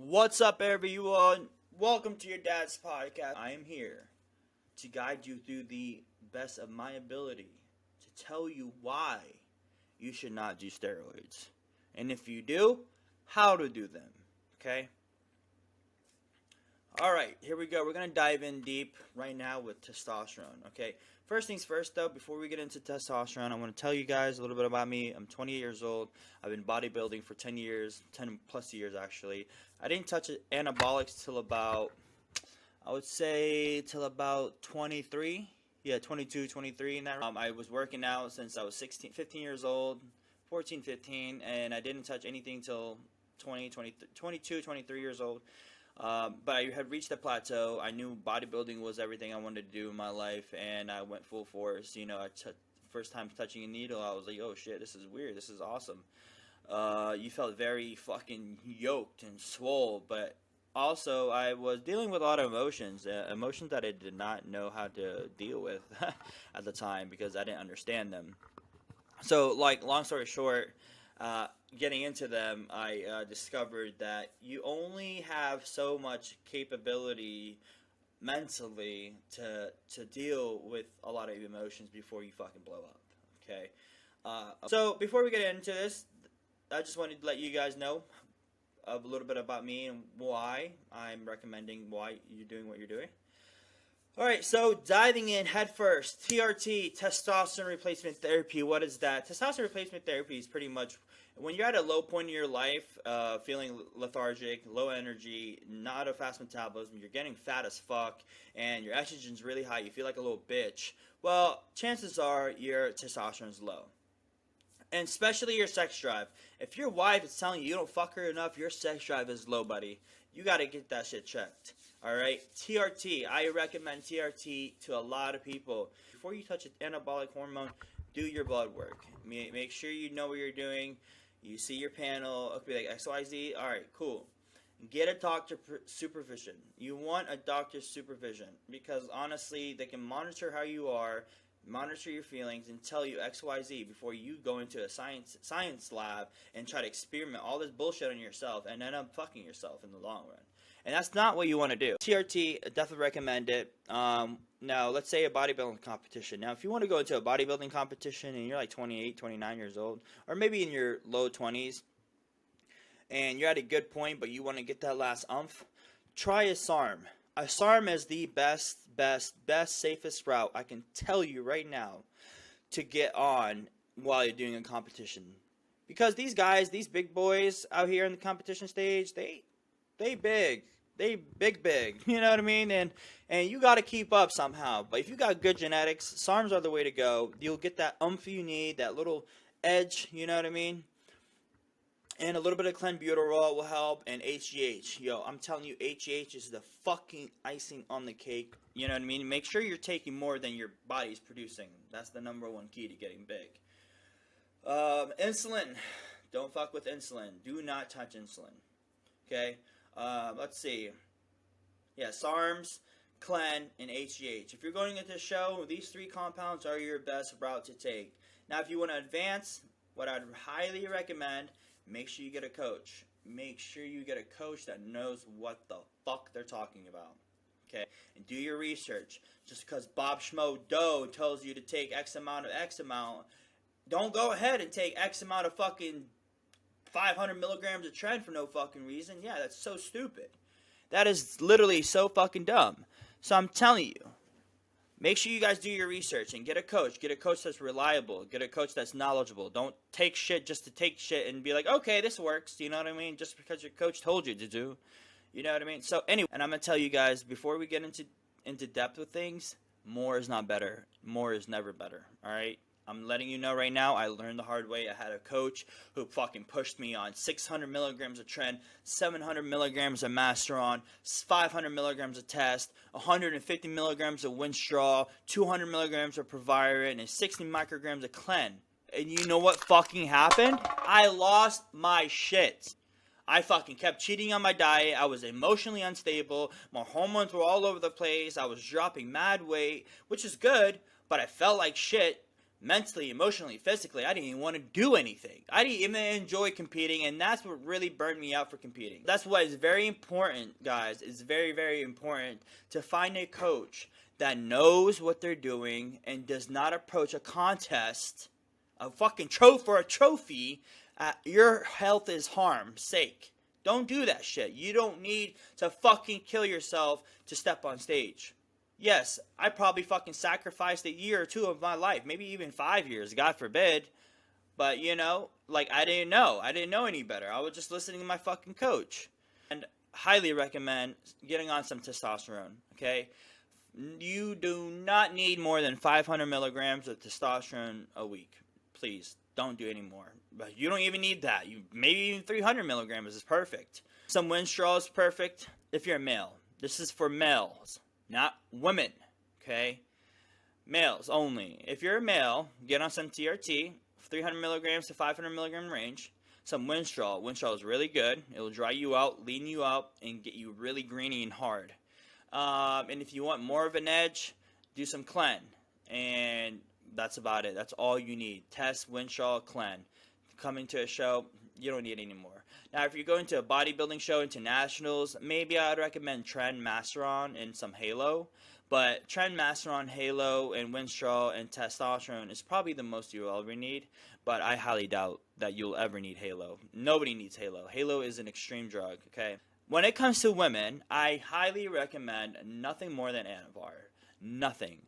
What's up, everyone? Welcome to your dad's podcast. I am here to guide you through the best of my ability to tell you why you should not do steroids. And if you do, how to do them. Okay? Alright, here we go. We're going to dive in deep right now with testosterone. Okay? First things first, though, before we get into testosterone, I want to tell you guys a little bit about me. I'm 28 years old. I've been bodybuilding for 10 years, 10 plus years actually. I didn't touch anabolics till about, I would say, till about 23. Yeah, 22, 23 in that. I was working out since I was 15 years old, 14, 15, and I didn't touch anything till 22, 23 years old. But I had reached a plateau. I knew bodybuilding was everything I wanted to do in my life, and I went full force. You know, first time touching a needle, I was like, oh shit, this is weird, this is awesome. You felt very fucking yoked and swole, but also I was dealing with a lot of emotions that I did not know how to deal with at the time because I didn't understand them. So, like, long story short, getting into them, I discovered that you only have so much capability mentally to deal with a lot of emotions before you fucking blow up. Okay. So before we get into this, I just wanted to let you guys know a little bit about me and why I'm recommending why you're doing what you're doing. Alright, so diving in head first, TRT, testosterone replacement therapy. What is that? Testosterone replacement therapy is pretty much when you're at a low point in your life, feeling lethargic, low energy, not a fast metabolism, you're getting fat as fuck, and your estrogen's really high, you feel like a little bitch. Well, chances are your testosterone's low. And especially your sex drive. If your wife is telling you don't fuck her enough, your sex drive is low, buddy. You gotta get that shit checked. Alright? TRT. I recommend TRT to a lot of people. Before you touch an anabolic hormone, do your blood work. Make sure you know what you're doing. You see your panel. Okay, like XYZ. Alright, cool. Get a doctor supervision. You want a doctor's supervision. Because honestly, they can monitor how you are, monitor your feelings, and tell you XYZ before you go into a science lab and try to experiment all this bullshit on yourself and end up fucking yourself in the long run. And that's not what you want to do. TRT, definitely recommend it. Now, let's say a bodybuilding competition. Now, if you want to go into a bodybuilding competition and you're like 28, 29 years old, or maybe in your low 20s, and you're at a good point, but you want to get that last umph, try a SARM. A SARM is the best, safest route I can tell you right now to get on while you're doing a competition. Because these guys, these big boys out here in the competition stage, they big. They big. You know what I mean? And you got to keep up somehow. But if you got good genetics, SARMs are the way to go. You'll get that umph you need, that little edge, you know what I mean? And a little bit of clenbuterol will help, and HGH. Yo, I'm telling you, HGH is the fucking icing on the cake. You know what I mean? Make sure you're taking more than your body's producing. That's the number one key to getting big. Insulin. Don't fuck with insulin. Do not touch insulin. Okay? Let's see. Yeah, SARMs, Clen, and HGH. If you're going into the show, these three compounds are your best route to take. Now, if you want to advance, what I'd highly recommend, make sure you get a coach. Make sure you get a coach that knows what the fuck they're talking about. Okay? And do your research. Just because Bob Schmo Doe tells you to take X amount of X amount, don't go ahead and take X amount of fucking 500 milligrams of tren for no fucking reason. Yeah, that's so stupid. That is literally so fucking dumb. So I'm telling you, make sure you guys do your research and get a coach. Get a coach that's reliable. Get a coach that's knowledgeable. Don't take shit just to take shit and be like, okay, this works. You know what I mean? Just because your coach told you to do. You know what I mean? So anyway, and I'm going to tell you guys, before we get into depth with things, more is not better. More is never better. All right? I'm letting you know right now, I learned the hard way. I had a coach who fucking pushed me on 600 milligrams of tren, 700 milligrams of Masteron, 500 milligrams of Test, 150 milligrams of Winstrol, 200 milligrams of Proviron, and 60 micrograms of Clen. And you know what fucking happened? I lost my shit. I fucking kept cheating on my diet. I was emotionally unstable. My hormones were all over the place. I was dropping mad weight, which is good, but I felt like shit. mentally, emotionally, physically. I didn't even want to do anything. I didn't even enjoy competing, and that's what really burned me out for competing. That's why it's very important, guys. It's very, very important to find a coach that knows what they're doing and does not approach a contest, a fucking trophy for a trophy, at your health is harm's sake. Don't do that shit. You don't need to fucking kill yourself to step on stage. Yes, I probably fucking sacrificed a year or two of my life, maybe even 5 years, God forbid. But, you know, like, I didn't know. I didn't know any better. I was just listening to my fucking coach. And highly recommend getting on some testosterone, okay? You do not need more than 500 milligrams of testosterone a week. Please, don't do any more. But you don't even need that. Maybe even 300 milligrams is perfect. Some Winstrol is perfect if you're a male. This is for males, not women, okay? Males only. If you're a male, get on some TRT, 300 milligrams to 500 milligram range. Some Winstrol. Winstrol is really good. It will dry you out, lean you out, and get you really greeny and hard. And if you want more of an edge, do some Clen. And that's about it. That's all you need. Test, Winstrol, Clen. Coming to a show, you don't need any more. Now, if you're going to a bodybuilding show, into nationals, maybe I'd recommend Tren, Masteron, and some Halo. But Tren, Masteron, Halo, and Winstrol, and testosterone is probably the most you'll ever need. But I highly doubt that you'll ever need Halo. Nobody needs Halo. Halo is an extreme drug, okay? When it comes to women, I highly recommend nothing more than Anavar. Nothing.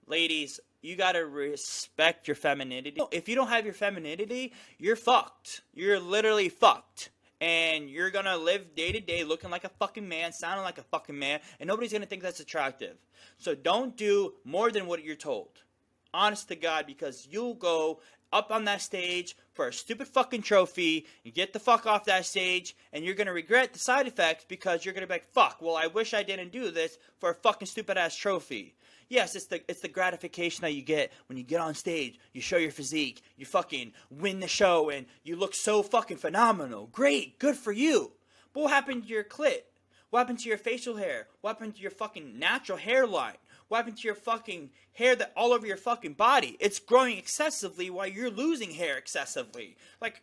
Ladies, you gotta respect your femininity. If you don't have your femininity, you're fucked. You're literally fucked. And you're gonna live day to day looking like a fucking man, sounding like a fucking man, and nobody's gonna think that's attractive. So don't do more than what you're told. Honest to God, because you'll go up on that stage for a stupid fucking trophy and get the fuck off that stage, and you're gonna regret the side effects because you're gonna be like, fuck, well, I wish I didn't do this for a fucking stupid ass trophy. Yes, it's the gratification that you get when you get on stage, you show your physique, you fucking win the show, and you look so fucking phenomenal. Great, good for you. But what happened to your clit? What happened to your facial hair? What happened to your fucking natural hairline? What happened to your fucking hair that all over your fucking body? It's growing excessively while you're losing hair excessively. Like,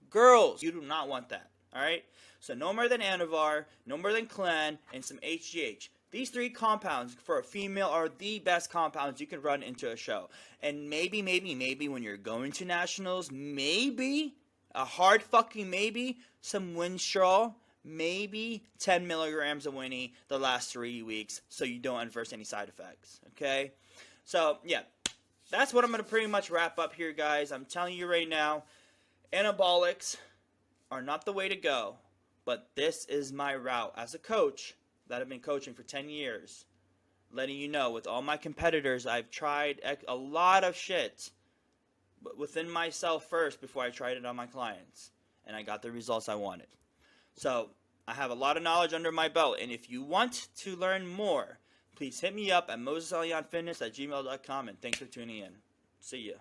girls, you do not want that, alright? So no more than Anavar, no more than Clen, and some HGH. These 3 compounds for a female are the best compounds you can run into a show. And maybe when you're going to nationals, maybe, a hard fucking maybe, some Winstrol, maybe 10 milligrams of Winnie the last 3 weeks so you don't adverse any side effects, okay? So, yeah, that's what I'm going to pretty much wrap up here, guys. I'm telling you right now, anabolics are not the way to go, but this is my route as a coach that I've been coaching for 10 years, letting you know, with all my competitors, I've tried a lot of shit within myself first before I tried it on my clients, and I got the results I wanted. So I have a lot of knowledge under my belt, and if you want to learn more, please hit me up at mosesalionfitness@gmail.com, and thanks for tuning in. See ya.